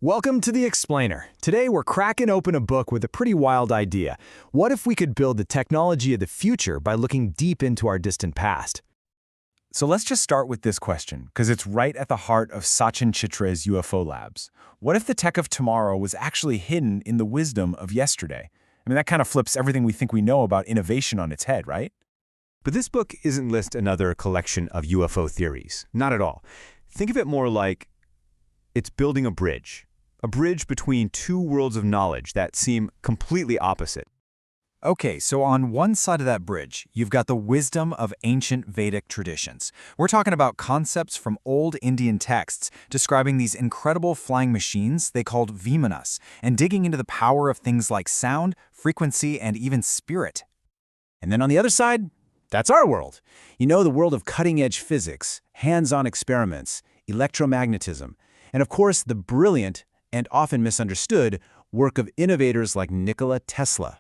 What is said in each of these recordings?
Welcome to The Explainer. Today we're cracking open a book with a pretty wild idea. What if we could build the technology of the future by looking deep into our distant past? So let's just start with this question, because it's right at the heart of Sachin Chitra's UFO Labs. What if the tech of tomorrow was actually hidden in the wisdom of yesterday? I mean, that kind of flips everything we think we know about innovation on its head, right? But this book isn't just another collection of UFO theories. Not at all. Think of it more like it's building a bridge between two worlds of knowledge that seem completely opposite. Okay, so on one side of that bridge, you've got the wisdom of ancient Vedic traditions. We're talking about concepts from old Indian texts describing these incredible flying machines they called Vimanas, and digging into the power of things like sound, frequency, and even spirit. And then on the other side, that's our world. You know, the world of cutting-edge physics, hands-on experiments, electromagnetism, and of course the brilliant and often misunderstood work of innovators like Nikola Tesla.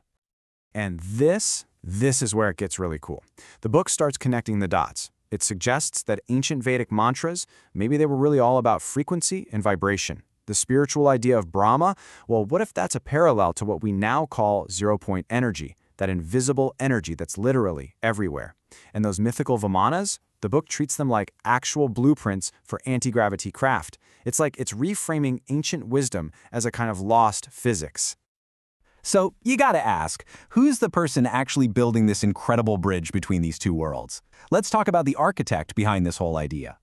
And this is where it gets really cool. The book starts connecting the dots. It suggests that ancient Vedic mantras, maybe they were really all about frequency and vibration. The spiritual idea of Brahma, well, what if that's a parallel to what we now call zero-point energy, that invisible energy that's literally everywhere? And those mythical Vimanas, the book treats them like actual blueprints for anti-gravity craft. It's like it's reframing ancient wisdom as a kind of lost physics. So you gotta ask, who's the person actually building this incredible bridge between these two worlds? Let's talk about the architect behind this whole idea.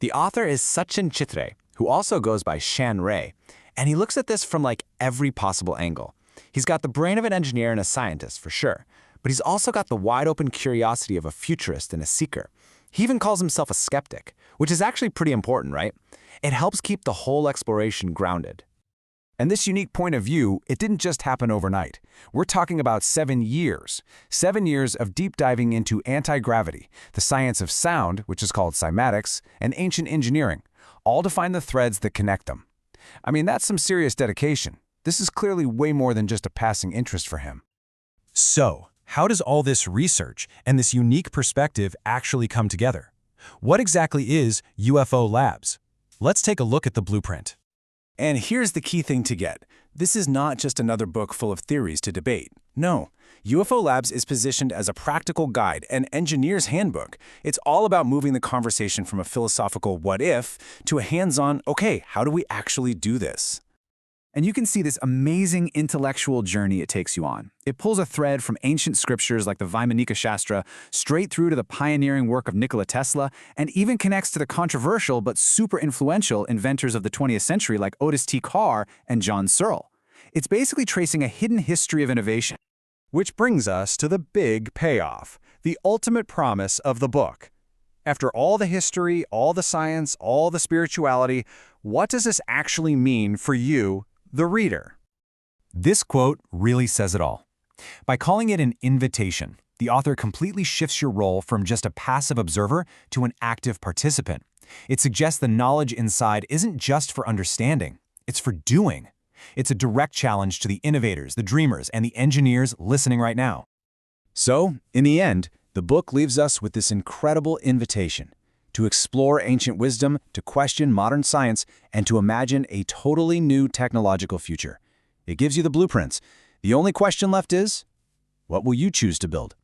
The author is Sachin Chitra, who also goes by Shan Ray, and he looks at this from like every possible angle. He's got the brain of an engineer and a scientist, for sure, but he's also got the wide-open curiosity of a futurist and a seeker. He even calls himself a skeptic, which is actually pretty important, right? It helps keep the whole exploration grounded. And this unique point of view, it didn't just happen overnight. We're talking about 7 years. 7 years of deep diving into anti-gravity, the science of sound, which is called cymatics, and ancient engineering, all to find the threads that connect them. I mean, that's some serious dedication. This is clearly way more than just a passing interest for him. So, how does all this research and this unique perspective actually come together? What exactly is UFO Labs? Let's take a look at the blueprint. And here's the key thing to get. This is not just another book full of theories to debate. No, UFO Labs is positioned as a practical guide, an engineer's handbook. It's all about moving the conversation from a philosophical what if to a hands-on, okay, how do we actually do this? And you can see this amazing intellectual journey it takes you on. It pulls a thread from ancient scriptures like the Vaimanika Shastra straight through to the pioneering work of Nikola Tesla, and even connects to the controversial but super influential inventors of the 20th century like Otis Carr and Searl. It's basically tracing a hidden history of innovation. Which brings us to the big payoff, the ultimate promise of the book. After all the history, all the science, all the spirituality, what does this actually mean for you, the reader? This quote really says it all. By calling it an invitation, the author completely shifts your role from just a passive observer to an active participant. It suggests the knowledge inside isn't just for understanding, it's for doing. It's a direct challenge to the innovators, the dreamers, and the engineers listening right now. So, in the end, the book leaves us with this incredible invitation to explore ancient wisdom, to question modern science, and to imagine a totally new technological future. It gives you the blueprints. The only question left is, what will you choose to build?